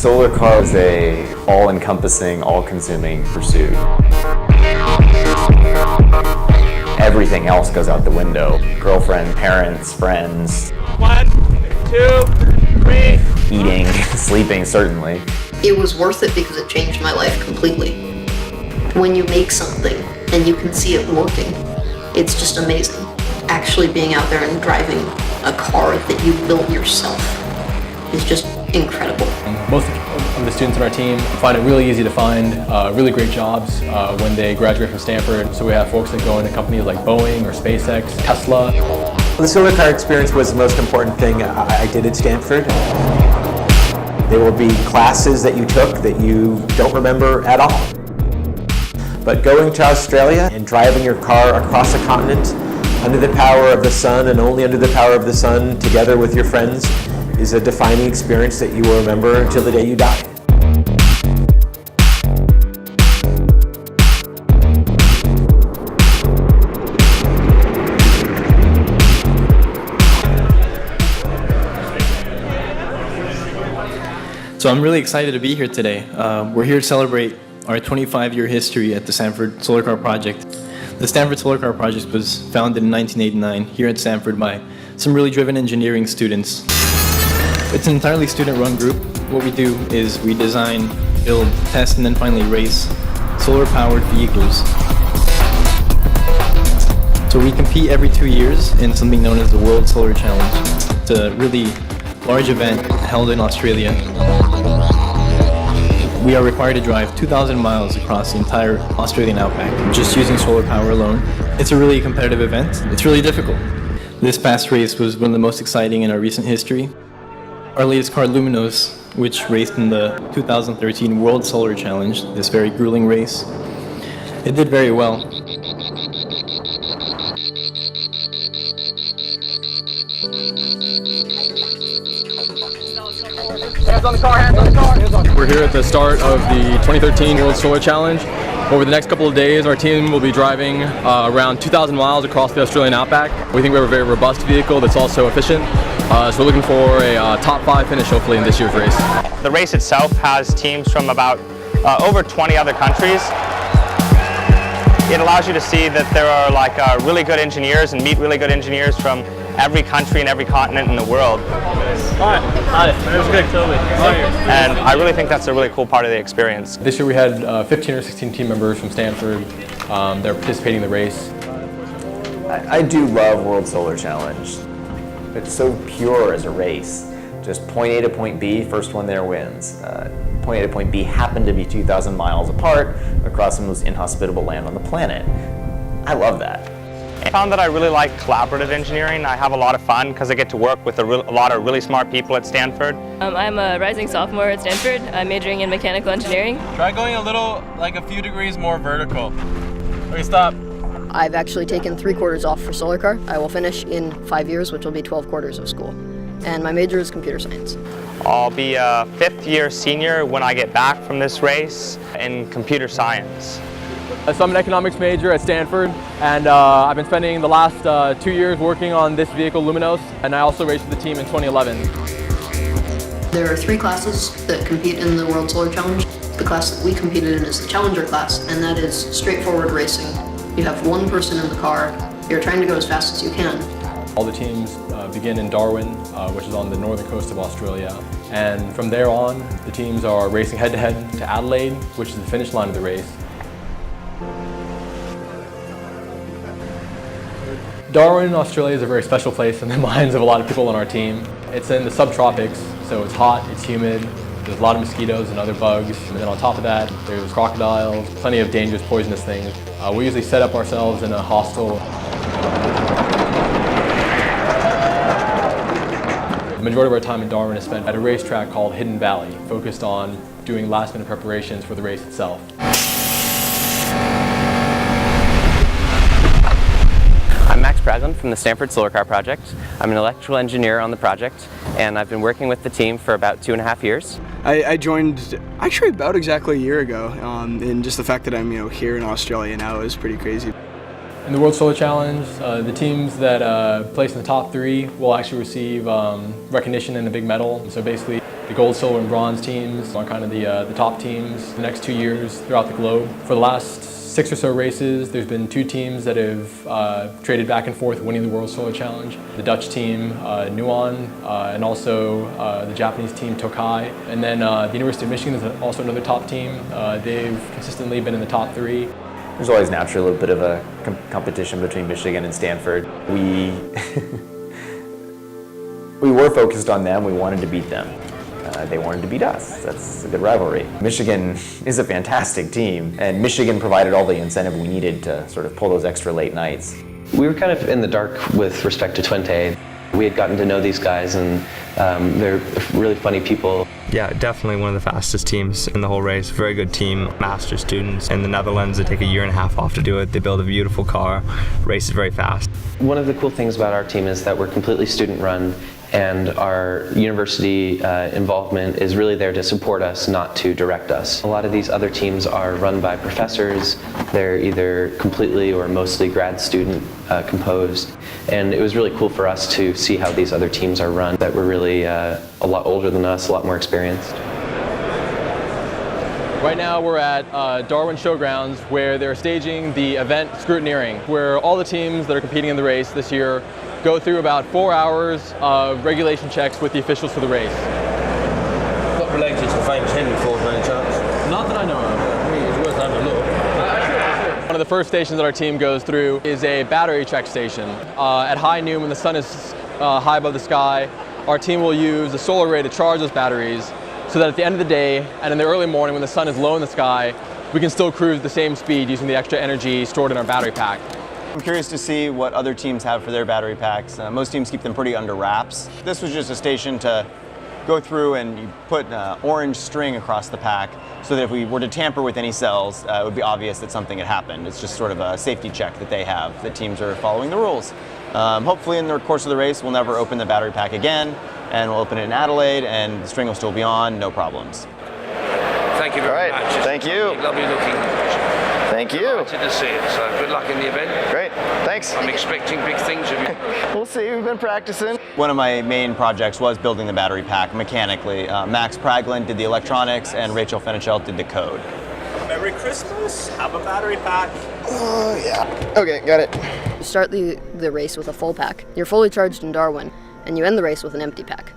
solar car is a all-encompassing, all-consuming pursuit. Everything else goes out the window. Girlfriend, parents, friends. 1, 2, 3. Eating, sleeping, certainly. It was worth it because it changed my life completely. When you make something and you can see it working, it's just amazing. Actually being out there and driving a car that you built yourself is just incredible. Most of the students on our team find it really easy to find really great jobs when they graduate from Stanford. So we have folks that go into companies like Boeing or SpaceX, Tesla. The solar car experience was the most important thing I did at Stanford. There will be classes that you took that you don't remember at all. But going to Australia and driving your car across a continent under the power of the sun and only under the power of the sun together with your friends is a defining experience that you will remember until the day you die. So I'm really excited to be here today. We're here to celebrate our 25-year history at the Stanford Solar Car Project. The Stanford Solar Car Project was founded in 1989 here at Stanford by some really driven engineering students. It's an entirely student-run group. What we do is we design, build, test, and then finally race solar-powered vehicles. So we compete every 2 years in something known as the World Solar Challenge. It's a really large event held in Australia. We are required to drive 2,000 miles across the entire Australian outback just using solar power alone. It's a really competitive event. It's really difficult. This past race was one of the most exciting in our recent history. Our latest car, Luminos, which raced in the 2013 World Solar Challenge, this very grueling race, it did very well. Hands on the car, hands on the car. We're here at the start of the 2013 World Solar Challenge. Over the next couple of days, our team will be driving around 2,000 miles across the Australian outback. We think we have a very robust vehicle that's also efficient. So we're looking for a top 5 finish hopefully in this year's race. The race itself has teams from about over 20 other countries. It allows you to see that there are really good engineers and meet really good engineers from every country and every continent in the world. Hi. My name's Greg Toby. And I really think that's a really cool part of the experience. This year we had 15 or 16 team members from Stanford. They're participating in the race. I do love World Solar Challenge. It's so pure as a race. Just point A to point B, first one there wins. Point A to point B happen to be 2,000 miles apart across the most inhospitable land on the planet. I love that. I found that I really like collaborative engineering. I have a lot of fun because I get to work with a lot of really smart people at Stanford. I'm a rising sophomore at Stanford. I'm majoring in mechanical engineering. Try going a few degrees more vertical. Okay, stop. I've actually taken 3 quarters off for solar car. I will finish in 5 years, which will be 12 quarters of school. And my major is computer science. I'll be a 5th-year senior when I get back from this race in computer science. So I'm an economics major at Stanford, and I've been spending the last 2 years working on this vehicle, Luminos, and I also raced with the team in 2011. There are 3 classes that compete in the World Solar Challenge. The class that we competed in is the Challenger class, and that is straightforward racing. You have 1 person in the car. You're trying to go as fast as you can. All the teams begin in Darwin, which is on the northern coast of Australia. And from there on, the teams are racing head-to-head to Adelaide, which is the finish line of the race. Darwin, Australia is a very special place in the minds of a lot of people on our team. It's in the subtropics, so it's hot, it's humid, there's a lot of mosquitoes and other bugs, and then on top of that, there's crocodiles, plenty of dangerous, poisonous things. We usually set up ourselves in a hostel. The majority of our time in Darwin is spent at a racetrack called Hidden Valley, focused on doing last-minute preparations for the race itself. I'm Max Praslin from the Stanford Solar Car Project. I'm an electrical engineer on the project, and I've been working with the team for about 2.5 years. I joined actually about exactly a year ago, and just the fact that I'm here in Australia now is pretty crazy. In the World Solar Challenge, the teams that place in the top 3 will actually receive recognition and a big medal. So basically, The gold, silver, and bronze teams are kind of the top teams the next 2 years throughout the globe. For the last 6 or so races, there's been 2 teams that have traded back and forth winning the World Solar Challenge. The Dutch team, Nuon, and also the Japanese team, Tokai. And then the University of Michigan is also another top team. They've consistently been in the top 3. There's always naturally a little bit of a competition between Michigan and Stanford. We were focused on them. We wanted to beat them. They wanted to beat us. That's a good rivalry. Michigan is a fantastic team, and Michigan provided all the incentive we needed to sort of pull those extra late nights. We were kind of in the dark with respect to Twente. We had gotten to know these guys, and they're really funny people. Yeah, definitely one of the fastest teams in the whole race. Very good team, master students. In the Netherlands, they take a year and a half off to do it. They build a beautiful car, race is very fast. One of the cool things about our team is that we're completely student run, and our university involvement is really there to support us, not to direct us. A lot of these other teams are run by professors. They're either completely or mostly grad student composed, and it was really cool for us to see how these other teams are run that were really a lot older than us, a lot more experienced. Right now we're at Darwin Showgrounds, where they're staging the event Scrutineering, where all the teams that are competing in the race this year go through about 4 hours of regulation checks with the officials for the race. Not related to famous Henry Ford by any chance? Not that I know of. I mean, it's worth having a look. One of the first stations that our team goes through is a battery check station. At high noon, when the sun is high above the sky, our team will use a solar array to charge those batteries, so that at the end of the day and in the early morning when the sun is low in the sky, we can still cruise at the same speed using the extra energy stored in our battery pack. I'm curious to see what other teams have for their battery packs. Most teams keep them pretty under wraps. This was just a station to go through and you put orange string across the pack so that if we were to tamper with any cells, it would be obvious that something had happened. It's just sort of a safety check that they have, that teams are following the rules. Hopefully in the course of the race, we'll never open the battery pack again, and we'll open it in Adelaide, and the string will still be on, no problems. Thank you very much. Thank you. Lovely looking. Thank you. Delighted to see it. So good luck in the event. Great. Thanks. I'm expecting big things of you. We'll see. We've been practicing. One of my main projects was building the battery pack mechanically. Max Praglin did the electronics, and Rachel Fenichel did the code. Merry Christmas. Have a battery pack. Oh, yeah. Okay, got it. You start the race with a full pack. You're fully charged in Darwin, and you end the race with an empty pack.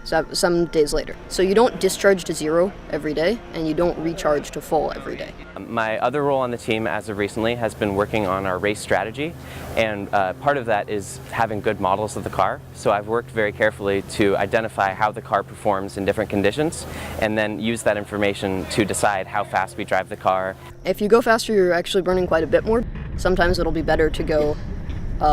So some days later. So you don't discharge to 0 every day, and you don't recharge to full every day. My other role on the team as of recently has been working on our race strategy, and part of that is having good models of the car. So I've worked very carefully to identify how the car performs in different conditions, and then use that information to decide how fast we drive the car. If you go faster, you're actually burning quite a bit more. Sometimes it'll be better to go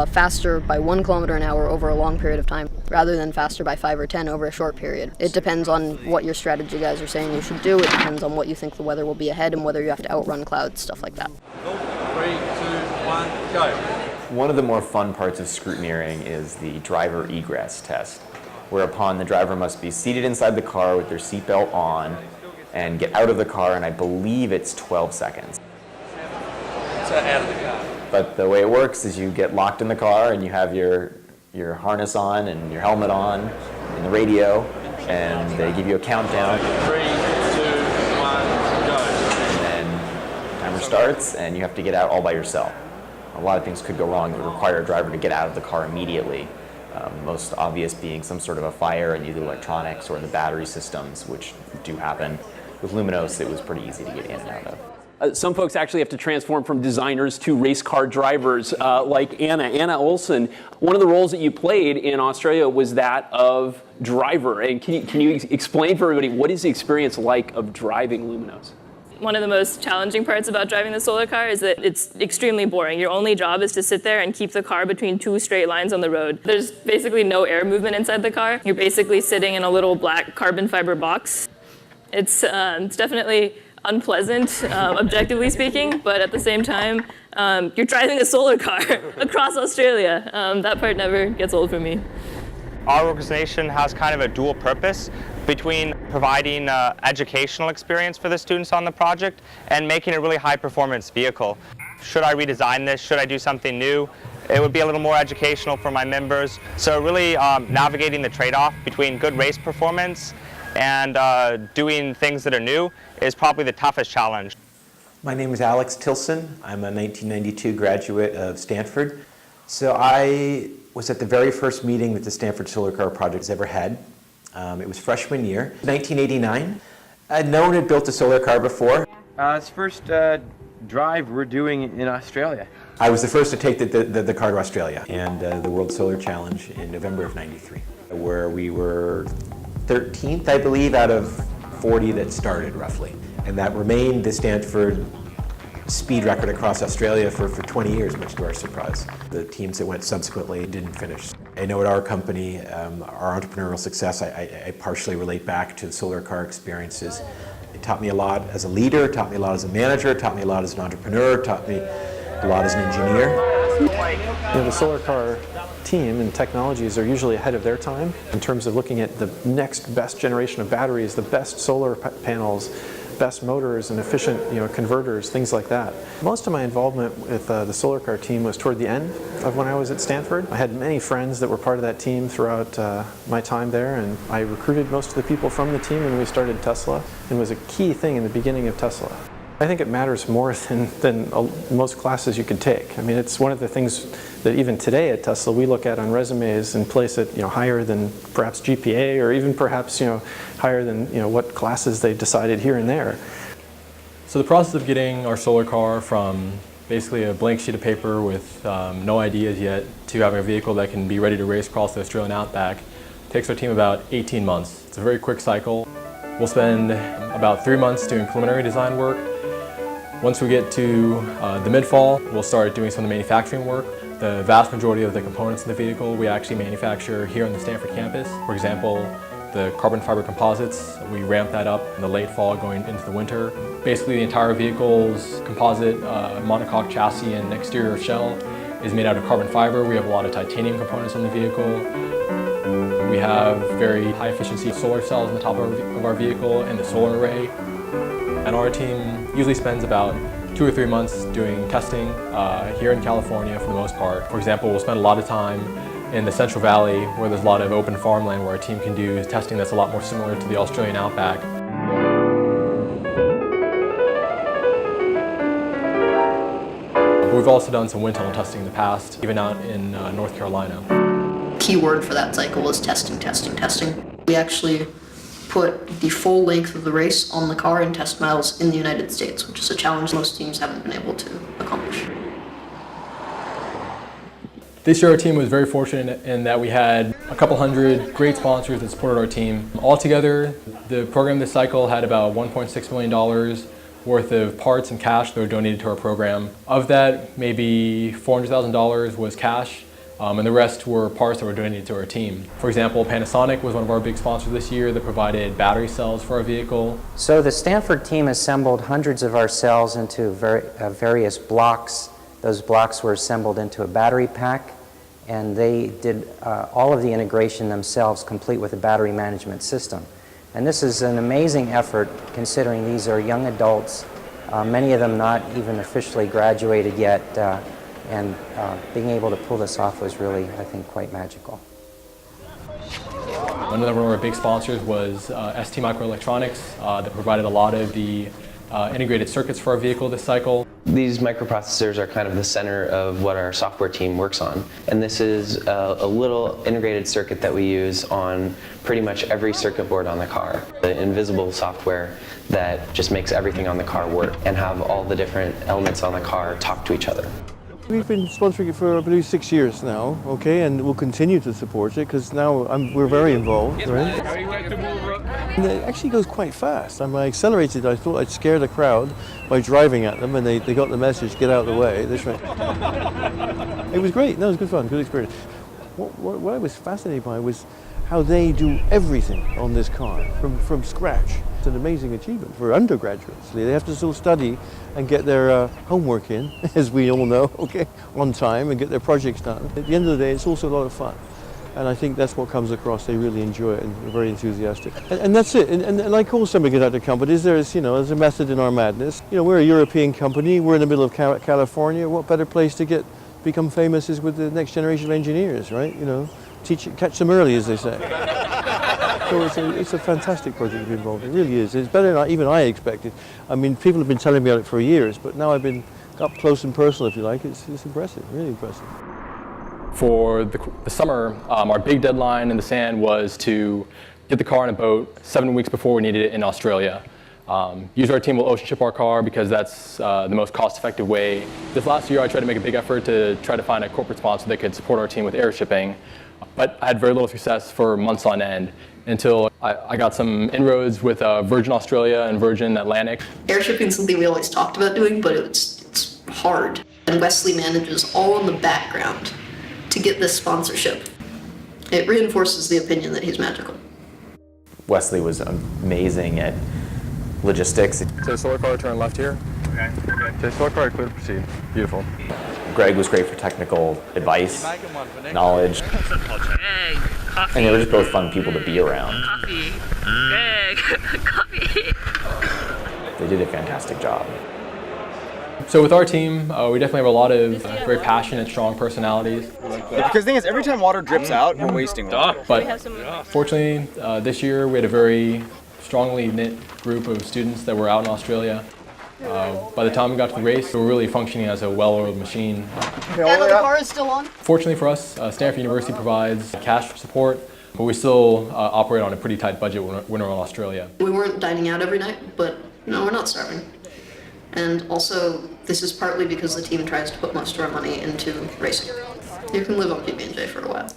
faster by 1 kilometer an hour over a long period of time, rather than faster by 5 or 10 over a short period. It depends on what your strategy guys are saying you should do. It depends on what you think the weather will be ahead and whether you have to outrun clouds, stuff like that. 3, 2, 1, go. One of the more fun parts of scrutineering is the driver egress test, whereupon the driver must be seated inside the car with their seatbelt on and get out of the car, and I believe it's 12 seconds. So out of the car. But the way it works is you get locked in the car and you have your harness on and your helmet on and the radio, and they give you a countdown. 3, 2, 1, go. And then timer starts and you have to get out all by yourself. A lot of things could go wrong. It would require a driver to get out of the car immediately. Most obvious being some sort of a fire in either electronics or in the battery systems, which do happen. With Luminos, it was pretty easy to get in and out of. Some folks actually have to transform from designers to race car drivers, like Anna Olsen. One of the roles that you played in Australia was that of driver. And can you explain for everybody, what is the experience like of driving Luminos? One of the most challenging parts about driving the solar car is that it's extremely boring. Your only job is to sit there and keep the car between 2 straight lines on the road. There's basically no air movement inside the car. You're basically sitting in a little black carbon fiber box. It's definitely unpleasant, objectively speaking, but at the same time, you're driving a solar car across Australia. That part never gets old for me. Our organization has kind of a dual purpose between providing educational experience for the students on the project and making a really high performance vehicle. Should I redesign this? Should I do something new? It would be a little more educational for my members. So really navigating the trade-off between good race performance and doing things that are new is probably the toughest challenge. My name is Alex Tilson. I'm a 1992 graduate of Stanford. So I was at the very first meeting that the Stanford Solar Car Project has ever had. It was freshman year, 1989. No one had built a solar car before. It's first drive we're doing in Australia. I was the first to take the car to Australia and the World Solar Challenge in November of '93, where we were 13th, I believe, out of 40 that started, roughly. And that remained the Stanford speed record across Australia for 20 years, much to our surprise. The teams that went subsequently didn't finish. I know at our company, our entrepreneurial success, I partially relate back to the solar car experiences. It taught me a lot as a leader, taught me a lot as a manager, taught me a lot as an entrepreneur, taught me a lot as an engineer. The solar car team and technologies are usually ahead of their time in terms of looking at the next best generation of batteries, the best solar panels, best motors and efficient converters, things like that. Most of my involvement with the solar car team was toward the end of when I was at Stanford. I had many friends that were part of that team throughout my time there, and I recruited most of the people from the team when we started Tesla, and was a key thing in the beginning of Tesla. I think it matters more than most classes you could take. I mean, it's one of the things that even today at Tesla we look at on resumes and place it higher than perhaps GPA, or even perhaps higher than what classes they decided here and there. So the process of getting our solar car from basically a blank sheet of paper with no ideas yet to having a vehicle that can be ready to race across the Australian outback takes our team about 18 months. It's a very quick cycle. We'll spend about 3 months doing preliminary design work. Once we get to the mid-fall, we'll start doing some of the manufacturing work. The vast majority of the components in the vehicle we actually manufacture here on the Stanford campus. For example, the carbon fiber composites, we ramp that up in the late fall going into the winter. Basically the entire vehicle's composite monocoque chassis and exterior shell is made out of carbon fiber. We have a lot of titanium components in the vehicle. We have very high efficiency solar cells on the top of our vehicle and the solar array. And our team usually spends about 2 or 3 months doing testing here in California for the most part. For example, we'll spend a lot of time in the Central Valley where there's a lot of open farmland where our team can do testing that's a lot more similar to the Australian outback. We've also done some wind tunnel testing in the past, even out in North Carolina. Key word for that cycle was testing, testing, testing. We actually put the full length of the race on the car in test miles in the United States, which is a challenge most teams haven't been able to accomplish. This year our team was very fortunate in that we had a couple hundred great sponsors that supported our team. Altogether, the program this cycle had about $1.6 million worth of parts and cash that were donated to our program. Of that, maybe $400,000 was cash, and the rest were parts that were donated to our team. For example, Panasonic was one of our big sponsors this year that provided battery cells for our vehicle. So the Stanford team assembled hundreds of our cells into various blocks. Those blocks were assembled into a battery pack, and they did all of the integration themselves, complete with a battery management system. And this is an amazing effort considering these are young adults, many of them not even officially graduated yet, and being able to pull this off was really, I think, quite magical. One of our big sponsors was ST Microelectronics that provided a lot of the integrated circuits for our vehicle this cycle. These microprocessors are kind of the center of what our software team works on. And this is a little integrated circuit that we use on pretty much every circuit board on the car. The invisible software that just makes everything on the car work and have all the different elements on the car talk to each other. We've been sponsoring it for, I believe, 6 years now, okay, and we'll continue to support it because now we're very involved, right? And it actually goes quite fast. I accelerated, I thought I'd scare the crowd by driving at them, and they got the message, get out of the way. That's right. It was great. No, it was good fun, good experience. What I was fascinated by was how they do everything on this car from scratch. It's an amazing achievement for undergraduates. They have to still study and get their homework in, as we all know, okay, on time, and get their projects done. At the end of the day, it's also a lot of fun. And I think that's what comes across. They really enjoy it and are very enthusiastic. And that's it. And like all semiconductor companies, there's a method in our madness. We're a European company. We're in the middle of California. What better place to become famous is with the next generation of engineers, right? Catch them early, as they say. So it's a fantastic project to be involved in. It really is. It's better than even I expected. I mean, people have been telling me about it for years, but now I've been up close and personal, if you like. It's impressive, really impressive. For the summer, our big deadline in the sand was to get the car in a boat 7 weeks before we needed it in Australia. Usually our team will ocean ship our car because that's the most cost-effective way. This last year I tried to make a big effort to try to find a corporate sponsor that could support our team with air shipping, but I had very little success for months on end until I got some inroads with Virgin Australia and Virgin Atlantic. Air shipping is something we always talked about doing, but it's hard. And Wesley manages all in the background to get this sponsorship. It reinforces the opinion that he's magical. Wesley was amazing at logistics. So solar car, turn left here. Okay. Okay, solar car, clear to proceed. Beautiful. Greg was great for technical advice, knowledge, and they were just both fun people to be around. Coffee. Greg, coffee. They did a fantastic job. So with our team, we definitely have a lot of very passionate, strong personalities. Because the thing is, every time water drips out, we're wasting water. But fortunately, this year we had a very strongly knit group of students that were out in Australia. By the time we got to the race, we were really functioning as a well-oiled machine. The car is still on? Fortunately for us, Stanford University provides cash support, but we still operate on a pretty tight budget when we're in Australia. We weren't dining out every night, but no, we're not starving. And also, this is partly because the team tries to put most of our money into racing. You can live on PB&J for a while.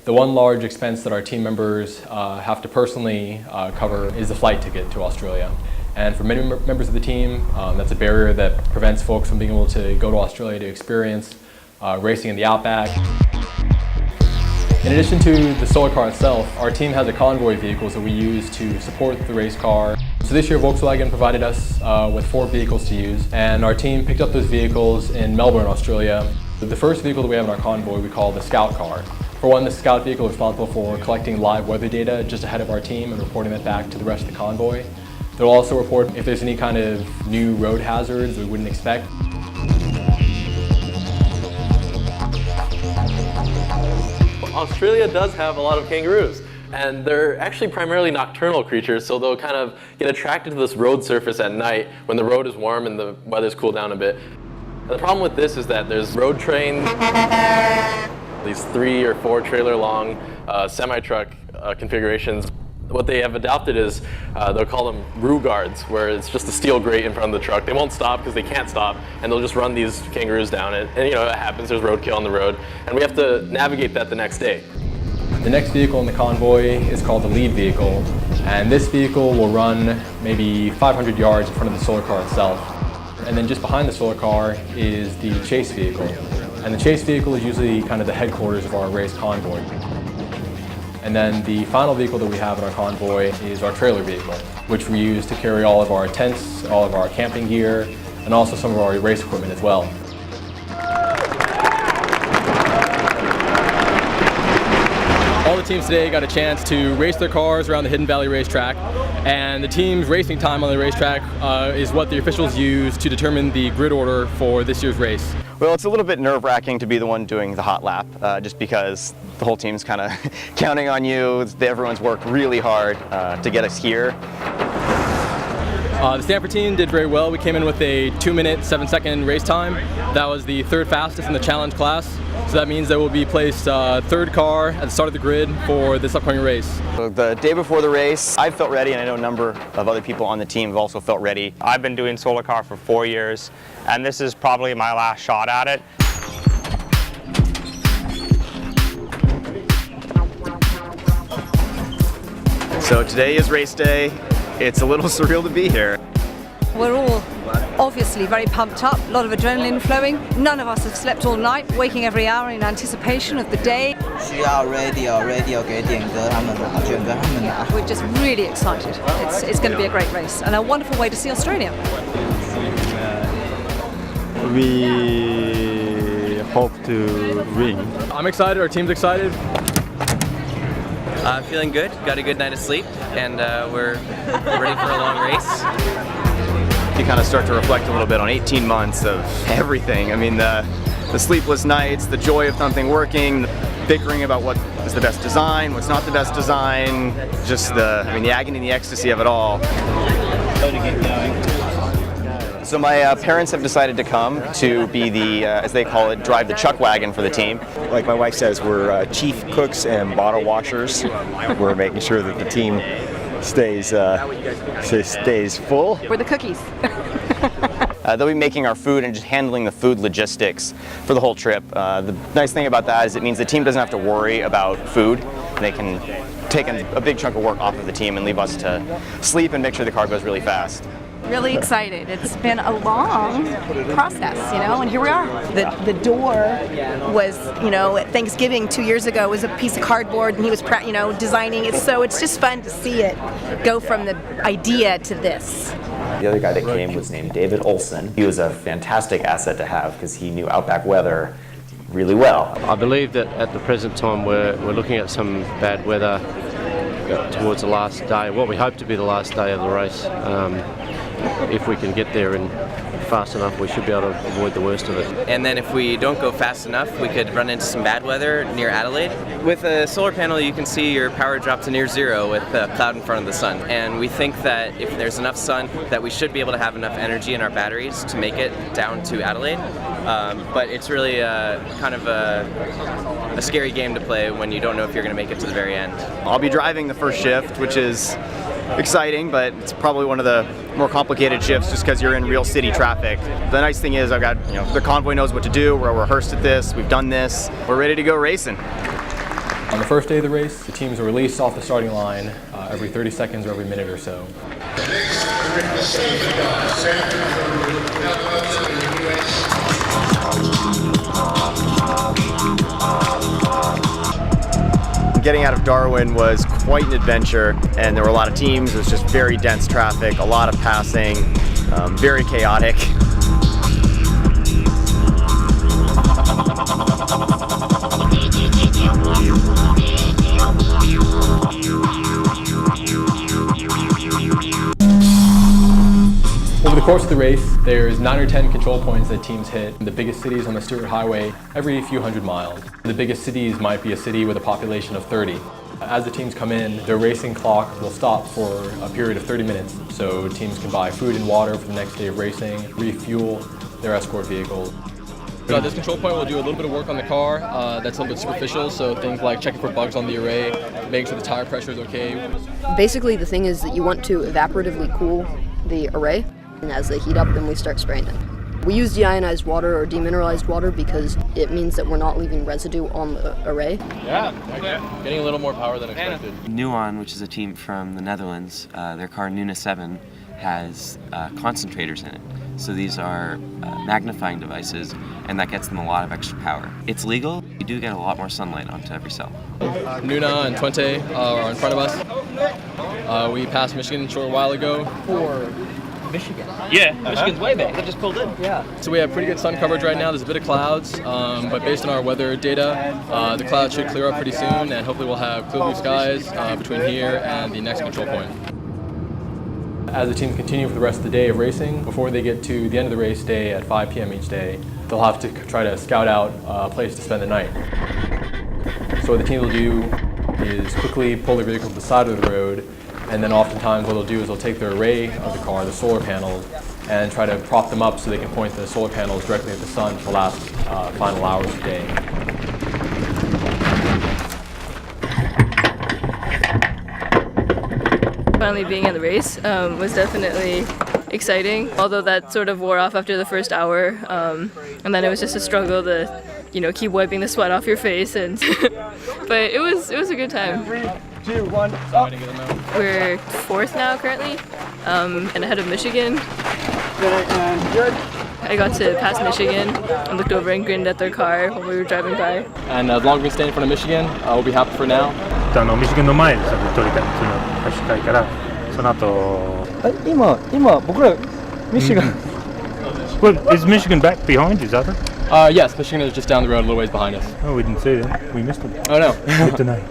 The one large expense that our team members have to personally cover is the flight ticket to Australia. And for many members of the team, that's a barrier that prevents folks from being able to go to Australia to experience racing in the Outback. In addition to the solar car itself, our team has a convoy vehicles that we use to support the race car. So this year Volkswagen provided us with 4 vehicles to use, and our team picked up those vehicles in Melbourne, Australia. The first vehicle that we have in our convoy we call the Scout car. For one, the Scout vehicle is responsible for collecting live weather data just ahead of our team and reporting that back to the rest of the convoy. They'll also report if there's any kind of new road hazards we wouldn't expect. Australia does have a lot of kangaroos, and they're actually primarily nocturnal creatures, so they'll kind of get attracted to this road surface at night when the road is warm and the weather's cooled down a bit. And the problem with this is that there's road trains, these 3 or 4 trailer long semi-truck configurations. What they have adopted is, they'll call them roo guards, where it's just a steel grate in front of the truck. They won't stop because they can't stop, and they'll just run these kangaroos down it. And you know, it happens, there's roadkill on the road, and we have to navigate that the next day. The next vehicle in the convoy is called the lead vehicle, and this vehicle will run maybe 500 yards in front of the solar car itself. And then just behind the solar car is the chase vehicle. And the chase vehicle is usually kind of the headquarters of our race convoy. And then the final vehicle that we have in our convoy is our trailer vehicle, which we use to carry all of our tents, all of our camping gear, and also some of our race equipment as well. All the teams today got a chance to race their cars around the Hidden Valley racetrack, and the team's racing time on the racetrack is what the officials use to determine the grid order for this year's race. Well, it's a little bit nerve-wracking to be the one doing the hot lap, just because the whole team's kind of counting on you. Everyone's worked really hard to get us here. The Stanford team did very well. We came in with a 2-minute, 7-second race time. That was the 3rd fastest in the challenge class. So that means that we'll be placed 3rd car at the start of the grid for this upcoming race. So the day before the race, I felt ready, and I know a number of other people on the team have also felt ready. I've been doing solar car for 4 years, and this is probably my last shot at it. So today is race day. It's a little surreal to be here. We're all obviously very pumped up, a lot of adrenaline flowing. None of us have slept all night, waking every hour in anticipation of the day. We're just really excited. It's going to be a great race and a wonderful way to see Australia. We hope to win. I'm excited, our team's excited. I'm feeling good, got a good night of sleep, and we're ready for a long race. You kind of start to reflect a little bit on 18 months of everything. I mean, the sleepless nights, the joy of something working, the bickering about what is the best design, what's not the best design, just the agony and the ecstasy of it all. So my parents have decided to come to be the, as they call it, drive the chuck wagon for the team. Like my wife says, we're chief cooks and bottle washers. We're making sure that the team stays full. We're the cookies. They'll be making our food and just handling the food logistics for the whole trip. The nice thing about that is it means the team doesn't have to worry about food. They can take a big chunk of work off of the team and leave us to sleep and make sure the car goes really fast. Really excited. It's been a long process, and here we are. The door was, at Thanksgiving 2 years ago, was a piece of cardboard, and he was, designing it. So it's just fun to see it go from the idea to this. The other guy that came was named David Olson. He was a fantastic asset to have because he knew outback weather really well. I believe that at the present time we're looking at some bad weather towards the last day, what we hope to be the last day of the race. If we can get there and fast enough, we should be able to avoid the worst of it. And then if we don't go fast enough, we could run into some bad weather near Adelaide. With a solar panel, you can see your power drop to near zero with a cloud in front of the sun. And we think that if there's enough sun, that we should be able to have enough energy in our batteries to make it down to Adelaide. But it's really kind of a scary game to play when you don't know if you're going to make it to the very end. I'll be driving the first shift, which is exciting, but it's probably one of the more complicated shifts just because you're in real city traffic. The nice thing is I've got, the convoy knows what to do, we're rehearsed at this, we've done this, we're ready to go racing. On the first day of the race, the teams are released off the starting line every 30 seconds or every minute or so. Getting out of Darwin was quite an adventure, and there were a lot of teams. It was just very dense traffic, a lot of passing, very chaotic. Over the course of the race, there's 9 or 10 control points that teams hit in the biggest cities on the Stewart Highway every few hundred miles. The biggest cities might be a city with a population of 30. As the teams come in, their racing clock will stop for a period of 30 minutes, so teams can buy food and water for the next day of racing, refuel their escort vehicles. This control point will do a little bit of work on the car that's a little bit superficial, so things like checking for bugs on the array, making sure the tire pressure is okay. Basically, the thing is that you want to evaporatively cool the array, and as they heat up, then we start spraying them. We use deionized water or demineralized water because it means that we're not leaving residue on the array. Yeah, getting a little more power than expected. Nuon, which is a team from the Netherlands, their car Nuna 7 has concentrators in it. So these are magnifying devices, and that gets them a lot of extra power. It's legal. You do get a lot more sunlight onto every cell. Nuna and Twente are in front of us. We passed Michigan a short while ago. For Michigan. Yeah, Michigan's way back. They just pulled in. Yeah. So we have pretty good sun coverage right now. There's a bit of clouds, but based on our weather data, the clouds should clear up pretty soon, and hopefully we'll have clear blue skies between here and the next control point. As the teams continue for the rest of the day of racing, before they get to the end of the race day at 5 p.m. each day, they'll have to try to scout out a place to spend the night. So what the team will do is quickly pull their vehicle to the side of the road, and then oftentimes what they'll do is they'll take their array of the car, the solar panels, and try to prop them up so they can point the solar panels directly at the sun for the last final hours of the day. Finally being in the race was definitely exciting, although that sort of wore off after the first hour, and then it was just a struggle to, keep wiping the sweat off your face, and but it was a good time. 3, 2, 1, up. We're 4th now currently, and ahead of Michigan. Good. I got to pass Michigan and looked over and grinned at their car when we were driving by. And as long as we stay in front of Michigan, we'll be happy for now. ミシガンの前で撮りたいっていうのを走りたいから、その後。今僕らミシガン。Well, is Michigan back behind you, is that it? Yes, Michigan is just down the road a little ways behind us. Oh, we didn't see that. We missed it. Oh no. Good to know.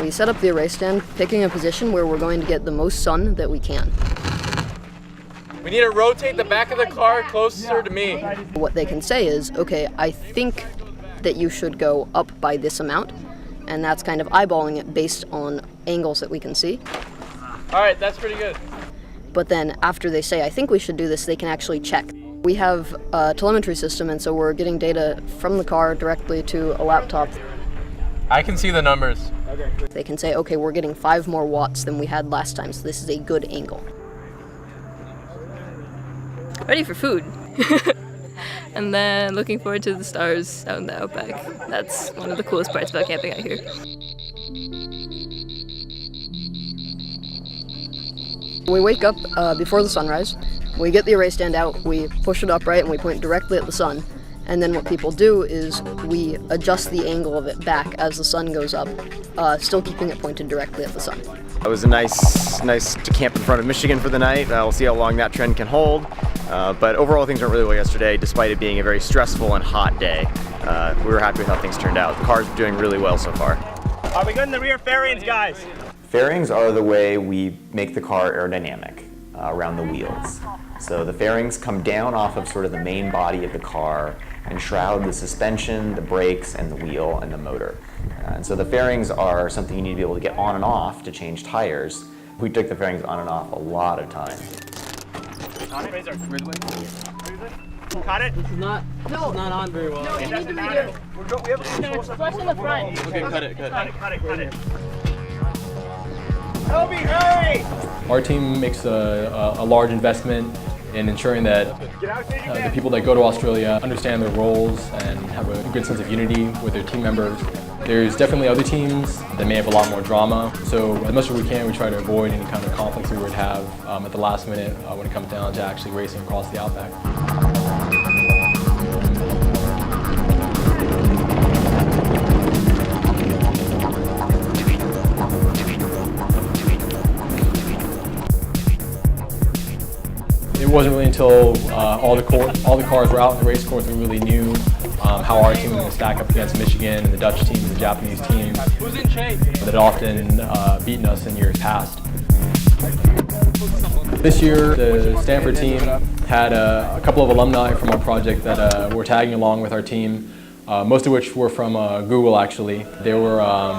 We set up the array stand, picking a position where we're going to get the most sun that we can. We need to rotate the back of the car closer to me. What they can say is, okay, I think that you should go up by this amount, and that's kind of eyeballing it based on angles that we can see. All right, that's pretty good. But then after they say, I think we should do this, they can actually check. We have a telemetry system, and so we're getting data from the car directly to a laptop. I can see the numbers. They can say, okay, we're getting 5 more watts than we had last time, so this is a good angle. Ready for food. And then looking forward to the stars out in the outback. That's one of the coolest parts about camping out here. We wake up before the sunrise, we get the array stand out, we push it upright and we point directly at the sun. And then what people do is we adjust the angle of it back as the sun goes up, still keeping it pointed directly at the sun. It was nice to camp in front of Michigan for the night. We'll see how long that trend can hold. But overall things went really well yesterday, despite it being a very stressful and hot day. We were happy with how things turned out. The car's doing really well so far. Are we good in the rear fairings, guys? Fairings are the way we make the car aerodynamic around the wheels. So the fairings come down off of sort of the main body of the car and shroud the suspension, the brakes, and the wheel and the motor. And so the fairings are something you need to be able to get on and off to change tires. We took the fairings on and off a lot of time. Cut it? This is not on very well. No, you need to be good. We have a flush in the front. Okay, cut it. Cut it. Toby, hurry! Our team makes a large investment in ensuring that the people that go to Australia understand their roles and have a good sense of unity with their team members. There's definitely other teams that may have a lot more drama, so as much as we can, we try to avoid any kind of conflicts we would have at the last minute when it comes down to actually racing across the outback. It wasn't really until all the cars were out in the race course and we really knew how our team was going to stack up against Michigan and the Dutch team and the Japanese team that had often beaten us in years past. This year, the Stanford team had a couple of alumni from our project that were tagging along with our team, most of which were from Google actually. They were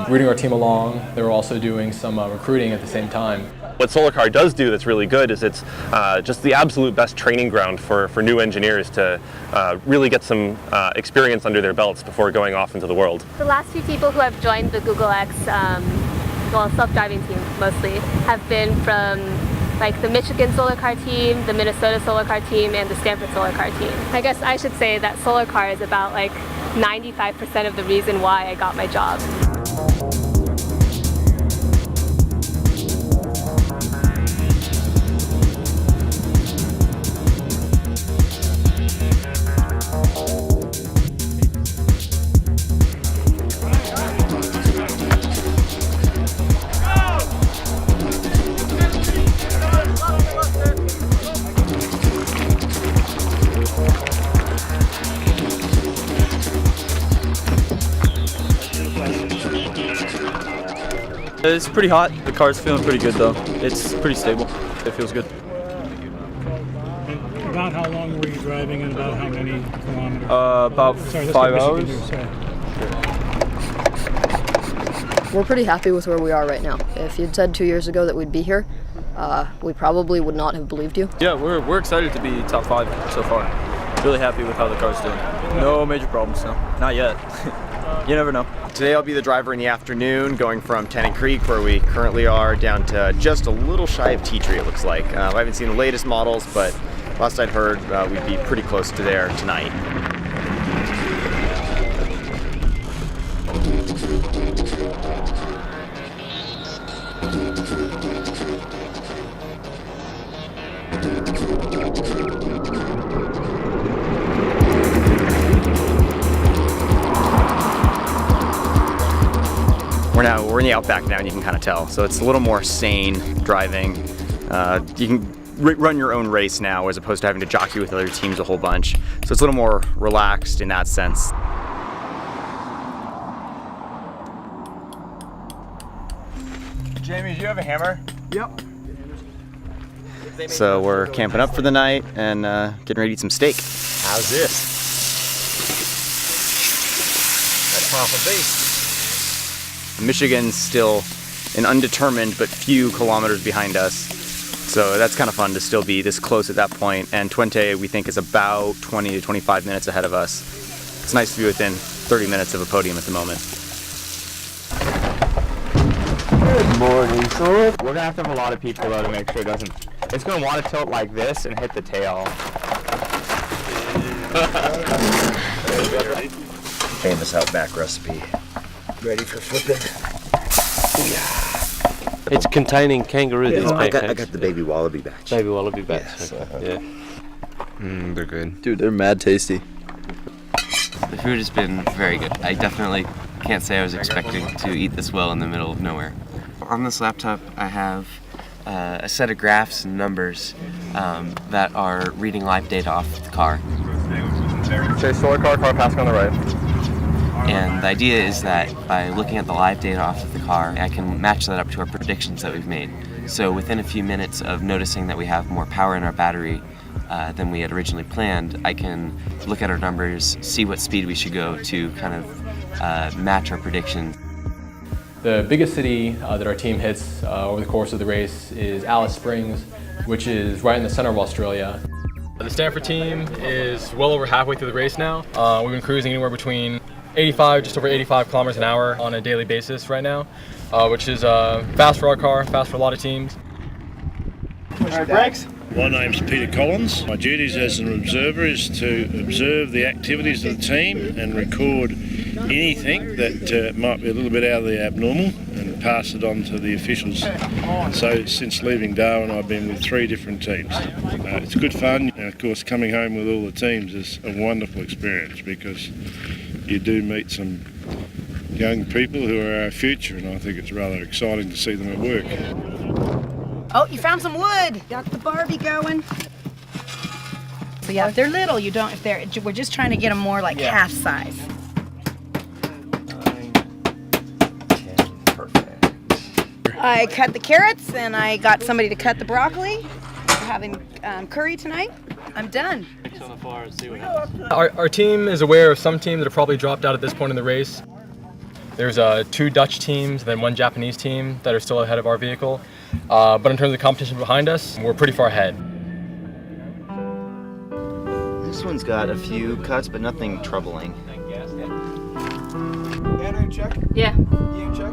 rooting our team along. They were also doing some recruiting at the same time. What SolarCar does do that's really good is it's just the absolute best training ground for new engineers to really get some experience under their belts before going off into the world. The last few people who have joined the Google X, well, self-driving team mostly, have been from like the Michigan SolarCar team, the Minnesota SolarCar team, and the Stanford SolarCar team. I guess I should say that SolarCar is about like 95% of the reason why I got my job. It's pretty hot. The car's feeling pretty good though. It's pretty stable. It feels good. About how long were you driving and about how many kilometers? About 5 hours. We're pretty happy with where we are right now. If you'd said 2 years ago that we'd be here, we probably would not have believed you. Yeah, we're excited to be top 5 so far. Really happy with how the car's doing. No major problems, no. Not yet. You never know. Today I'll be the driver in the afternoon, going from Tennant Creek, where we currently are, down to just a little shy of Tea Tree, it looks like. I haven't seen the latest models, but last I'd heard we'd be pretty close to there tonight. We're in the outback now, and you can kind of tell. So it's a little more sane driving. You can run your own race now, as opposed to having to jockey with other teams a whole bunch. So it's a little more relaxed in that sense. Jamie, do you have a hammer? Yep. So we're camping up for the night and getting ready to eat some steak. How's this? That's half a beef. Michigan's still an undetermined but few kilometers behind us. So that's kind of fun to still be this close at that point. And Twente, we think, is about 20 to 25 minutes ahead of us. It's nice to be within 30 minutes of a podium at the moment. Good morning, sir. We're gonna have to have a lot of people though to make sure it doesn't. It's gonna want to tilt like this and hit the tail. Famous Outback recipe. Ready for flipping? Yeah. It's containing kangaroo. These I pancakes. got the baby wallaby batch. Baby wallaby batch. Yes. Okay. Yeah. They're good. Dude, they're mad tasty. The food has been very good. I definitely can't say I was expecting to eat this well in the middle of nowhere. On this laptop, I have a set of graphs and numbers that are reading live data off the car. Okay, solar car passing on the right. And the idea is that by looking at the live data off of the car, I can match that up to our predictions that we've made. So within a few minutes of noticing that we have more power in our battery than we had originally planned, I can look at our numbers, see what speed we should go to kind of match our predictions. The biggest city that our team hits over the course of the race is Alice Springs, which is right in the center of Australia. The Stanford team is well over halfway through the race now. We've been cruising anywhere between just over 85 kilometers an hour on a daily basis right now, which is fast for our car, fast for a lot of teams. All right, brakes. My name's Peter Collins. My duties as an observer is to observe the activities of the team and record anything that might be a little bit out of the abnormal and pass it on to the officials. So since leaving Darwin, I've been with 3 different teams. It's good fun, and of course coming home with all the teams is a wonderful experience because you do meet some young people who are our future, and I think it's rather exciting to see them at work. Oh, you found some wood. Got the Barbie going. So yeah, if they're little, you don't. We're just trying to get them more like half size. 9, 10, perfect. I cut the carrots and I got somebody to cut the broccoli. We're having curry tonight. I'm done. Our team is aware of some teams that have probably dropped out at this point in the race. There's 2 Dutch teams, then 1 Japanese team that are still ahead of our vehicle. But in terms of the competition behind us, we're pretty far ahead. This one's got a few cuts, but nothing troubling. Anna, check? Yeah. You check?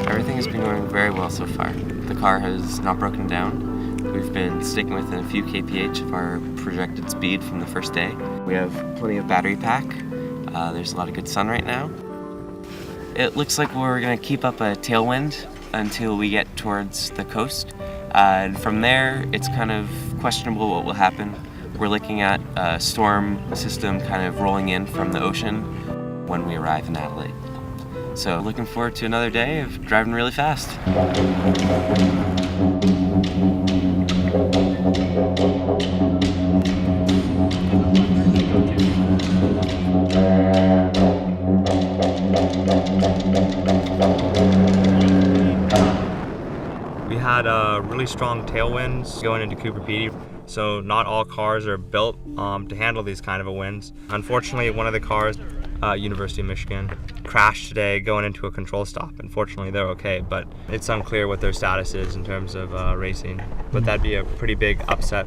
Everything has been going very well so far. The car has not broken down. We've been sticking within a few kph of our projected speed from the first day. We have plenty of battery pack. There's a lot of good sun right now. It looks like we're going to keep up a tailwind until we get towards the coast. And from there, it's kind of questionable what will happen. We're looking at a storm system kind of rolling in from the ocean when we arrive in Adelaide. So looking forward to another day of driving really fast. We had really strong tailwinds going into Cooper Pedy, so not all cars are built to handle these kind of winds. Unfortunately, one of the cars, University of Michigan, crashed today going into a control stop. Unfortunately, they're okay, but it's unclear what their status is in terms of racing. But that'd be a pretty big upset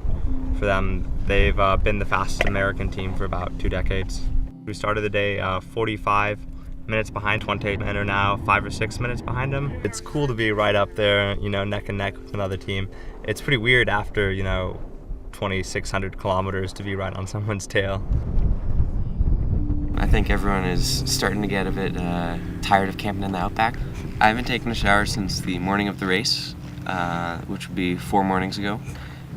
for them. They've been the fastest American team for about 2 decades. We started the day 45 minutes behind Twente and are now 5 or 6 minutes behind him. It's cool to be right up there, neck and neck with another team. It's pretty weird after, 2,600 kilometers to be right on someone's tail. I think everyone is starting to get a bit tired of camping in the outback. I haven't taken a shower since the morning of the race, which would be 4 mornings ago,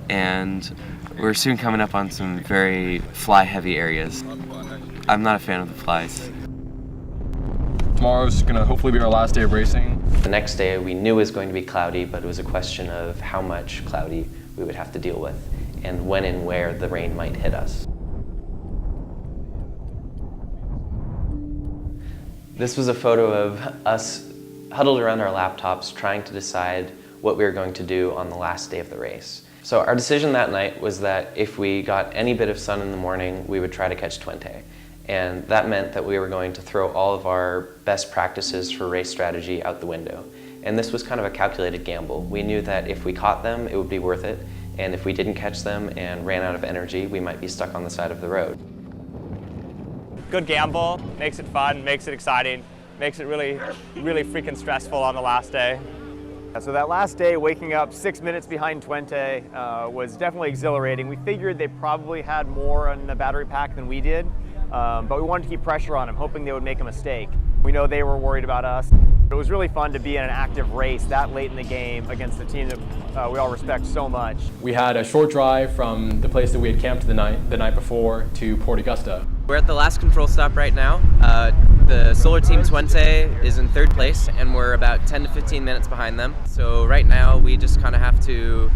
and we're soon coming up on some very fly-heavy areas. I'm not a fan of the flies. Tomorrow's going to hopefully be our last day of racing. The next day we knew it was going to be cloudy, but it was a question of how much cloudy we would have to deal with and when and where the rain might hit us. This was a photo of us huddled around our laptops trying to decide what we were going to do on the last day of the race. So our decision that night was that if we got any bit of sun in the morning, we would try to catch 20. And that meant that we were going to throw all of our best practices for race strategy out the window. And this was kind of a calculated gamble. We knew that if we caught them, it would be worth it. And if we didn't catch them and ran out of energy, we might be stuck on the side of the road. Good gamble, makes it fun, makes it exciting, makes it really freaking stressful on the last day. So that last day, waking up 6 minutes behind Twente was definitely exhilarating. We figured they probably had more on the battery pack than we did, but we wanted to keep pressure on them, hoping they would make a mistake. We know they were worried about us. It was really fun to be in an active race that late in the game against a team that we all respect so much. We had a short drive from the place that we had camped the night before to Port Augusta. We're at the last control stop right now. The Solar Team Twente is in 3rd place, and we're about 10 to 15 minutes behind them. So right now we just kind of have to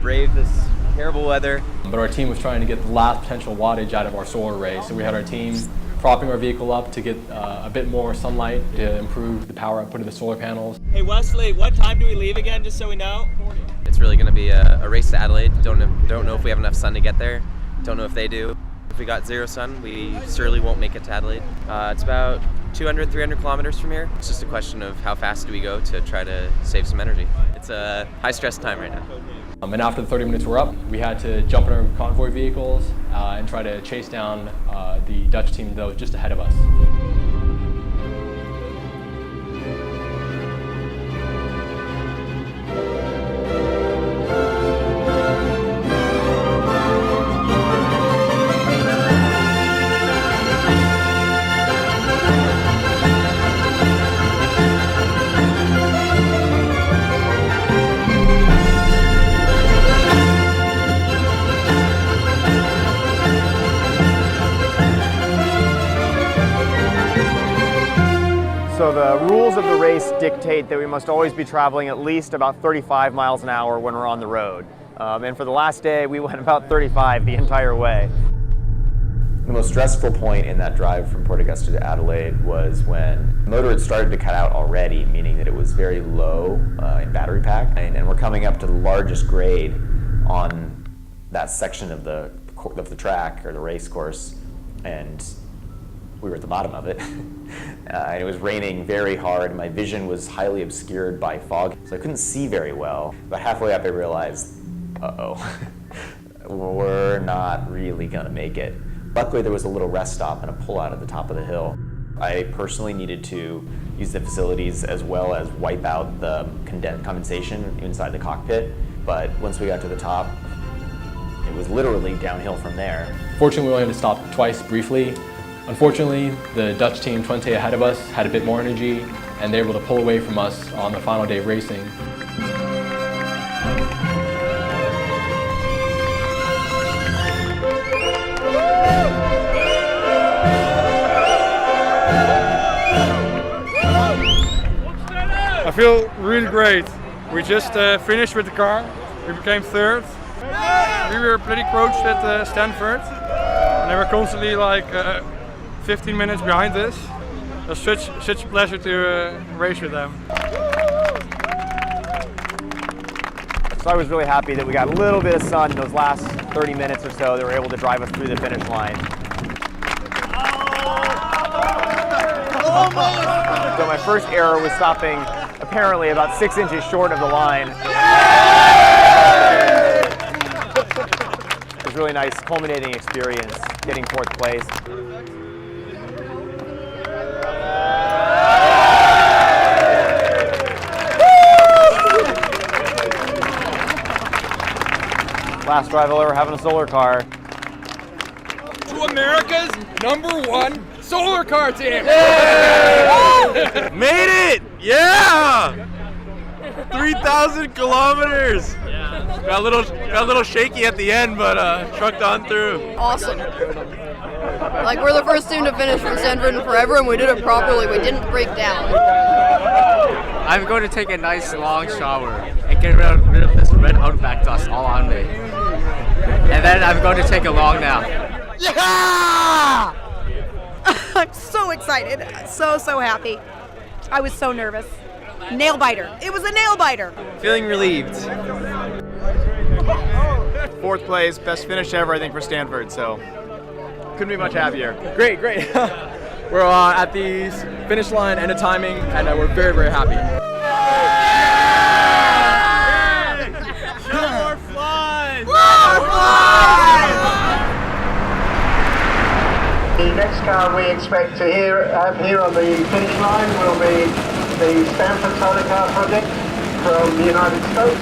brave this terrible weather. But our team was trying to get the last potential wattage out of our solar array, so we had our team propping our vehicle up to get a bit more sunlight to improve the power output of the solar panels. Hey Wesley, what time do we leave again, just so we know? It's really going to be a race to Adelaide. Don't know if we have enough sun to get there. Don't know if they do. If we got 0 sun, we surely won't make it to Adelaide. It's about 200, 300 kilometers from here. It's just a question of how fast do we go to try to save some energy. It's a high stress time right now. And after the 30 minutes were up, we had to jump in our convoy vehicles and try to chase down the Dutch team that was just ahead of us. So the rules of the race dictate that we must always be traveling at least about 35 miles an hour when we're on the road. And for the last day, we went about 35 the entire way. The most stressful point in that drive from Port Augusta to Adelaide was when the motor had started to cut out already, meaning that it was very low in battery pack. And we're coming up to the largest grade on that section of the track or the race course, and we were at the bottom of it. And it was raining very hard. My vision was highly obscured by fog, so I couldn't see very well. About halfway up, I realized, uh-oh, we're not really gonna make it. Luckily, there was a little rest stop and a pull-out at the top of the hill. I personally needed to use the facilities as well as wipe out the condensation inside the cockpit, but once we got to the top, it was literally downhill from there. Fortunately, we only had to stop twice briefly. Unfortunately, the Dutch team Twente ahead of us had a bit more energy, and they were able to pull away from us on the final day of racing. I feel really great. We just finished with the car. We became 3rd. We were pretty close at Stanford, and they were constantly like 15 minutes behind us. It was such a pleasure to race with them. So I was really happy that we got a little bit of sun in those last 30 minutes or so that were able to drive us through the finish line. So my first error was stopping apparently about 6 inches short of the line. It was a really nice culminating experience getting 4th place. Last drive I'll ever have in a solar car. To America's #1 solar car team! Made it! Yeah! 3,000 kilometers! Yeah. Got a little shaky at the end, but trucked on through. Awesome. Like, we're the first team to finish from Stanford in forever, and we did it properly. We didn't break down. I'm going to take a nice long shower and get rid of this red outback dust all on me. And then I'm going to take a long nap. Yeah! I'm so excited, so happy. I was so nervous. Nail biter. It was a nail biter. Feeling relieved. Fourth place, best finish ever, I think, for Stanford, so couldn't be much happier. Great. We're at the finish line, end of timing, and we're very happy. More flies! The next car we expect to have here on the finish line will be the Stanford Solar Car project from the United States.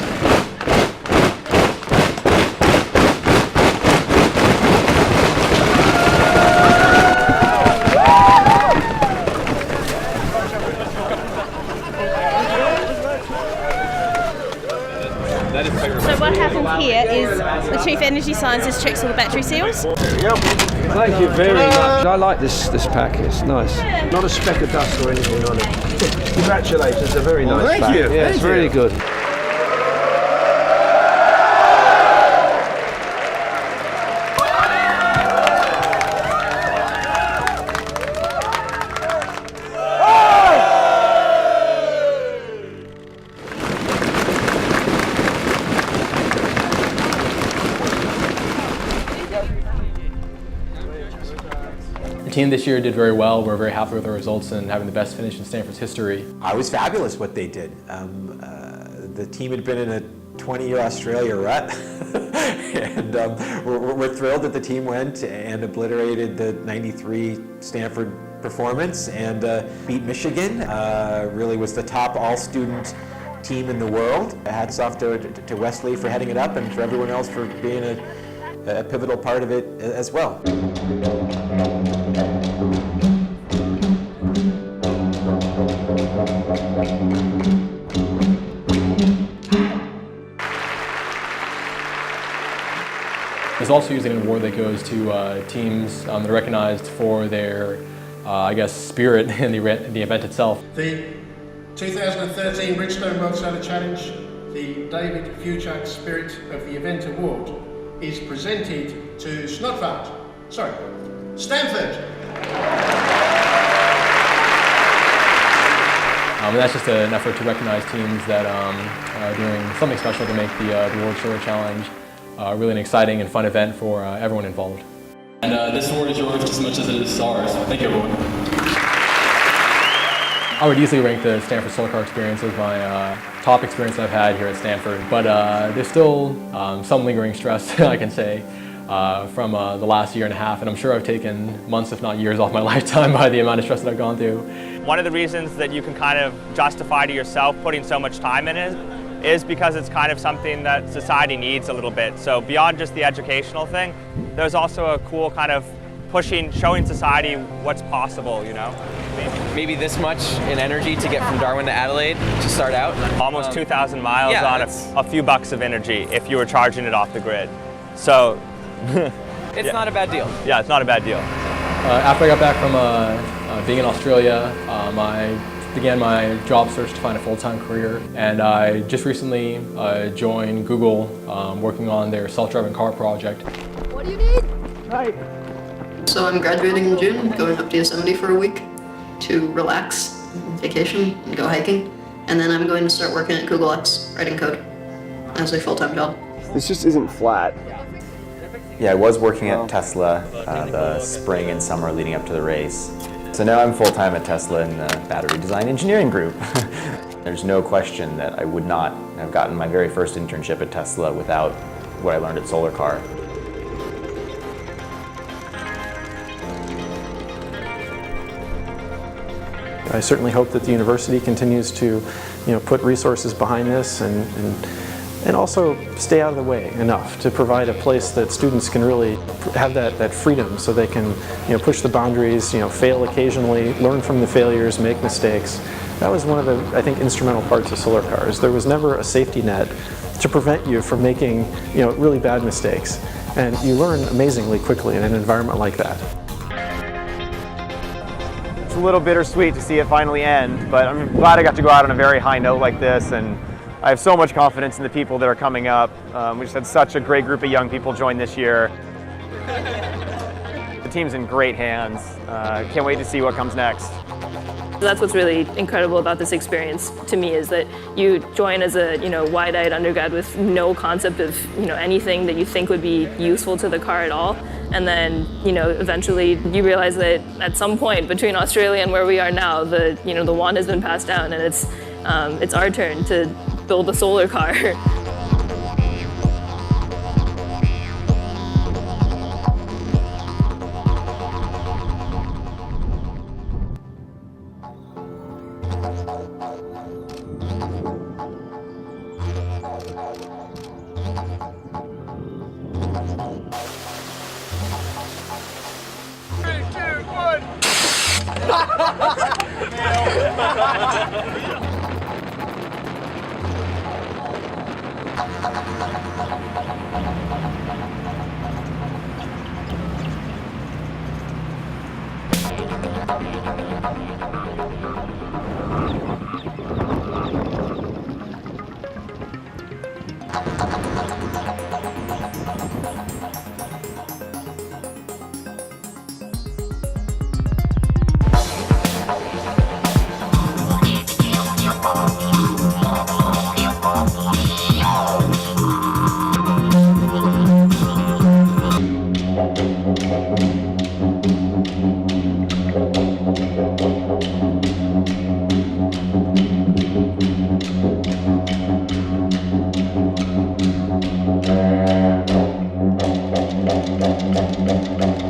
So what happens here is the Chief Energy Scientist checks all the battery seals. Thank you very much. I like this pack, it's nice. Not a speck of dust or anything on it. Congratulations, it's a very nice pack. Thank you. Yeah, it's really good. The team this year did very well. We're very happy with the results and having the best finish in Stanford's history. It was fabulous what they did. The team had been in a 20-year Australia rut, and we're thrilled that the team went and obliterated the '93 Stanford performance and beat Michigan. Really was the top all-student team in the world. Hats off to Wesley for heading it up and for everyone else for being a pivotal part of it as well. There's also usually an award that goes to teams that are recognized for their, spirit in the event itself. The 2013 Bridgestone World Solar Challenge, the David Fuchak Spirit of the Event Award, is presented to Stanford. And that's just an effort to recognize teams that are doing something special to make the World Solar Challenge really an exciting and fun event for everyone involved. And this award is yours just as much as it is ours. Thank you, everyone. I would easily rank the Stanford Solar Car experience as my top experience I've had here at Stanford, but there's still some lingering stress, I can say, from the last year and a half, and I'm sure I've taken months, if not years, off my lifetime by the amount of stress that I've gone through. One of the reasons that you can kind of justify to yourself putting so much time in it is because it's kind of something that society needs a little bit. So beyond just the educational thing, there's also a cool kind of showing society what's possible, you know? Maybe this much in energy to get from Darwin to Adelaide to start out. Almost 2,000 miles on a few bucks of energy if you were charging it off the grid. So it's not a bad deal. Yeah, it's not a bad deal. After I got back from being in Australia, I began my job search to find a full-time career, and I just recently joined Google working on their self-driving car project. What do you need? Hi. So I'm graduating in June, going up to Yosemite for a week to relax, vacation, and go hiking. And then I'm going to start working at Google X, writing code as a full-time job. This just isn't flat. Yeah, I was working at Tesla the spring and summer leading up to the race. So now I'm full-time at Tesla in the battery design engineering group. There's no question that I would not have gotten my very first internship at Tesla without what I learned at Solar Car. I certainly hope that the university continues to, put resources behind this and also stay out of the way enough to provide a place that students can really have that freedom so they can, push the boundaries, fail occasionally, learn from the failures, make mistakes. That was one of the, I think, instrumental parts of Solar Cars. There was never a safety net to prevent you from making, really bad mistakes. And you learn amazingly quickly in an environment like that. It's a little bittersweet to see it finally end, but I'm glad I got to go out on a very high note like this, and I have so much confidence in the people that are coming up. We just had such a great group of young people join this year. team's in great hands. Can't wait to see what comes next. That's what's really incredible about this experience to me, is that you join as a wide-eyed undergrad with no concept of anything that you think would be useful to the car at all, and then eventually you realize that at some point between Australia and where we are now, the wand has been passed down, and it's our turn to build a solar car.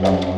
Thank you.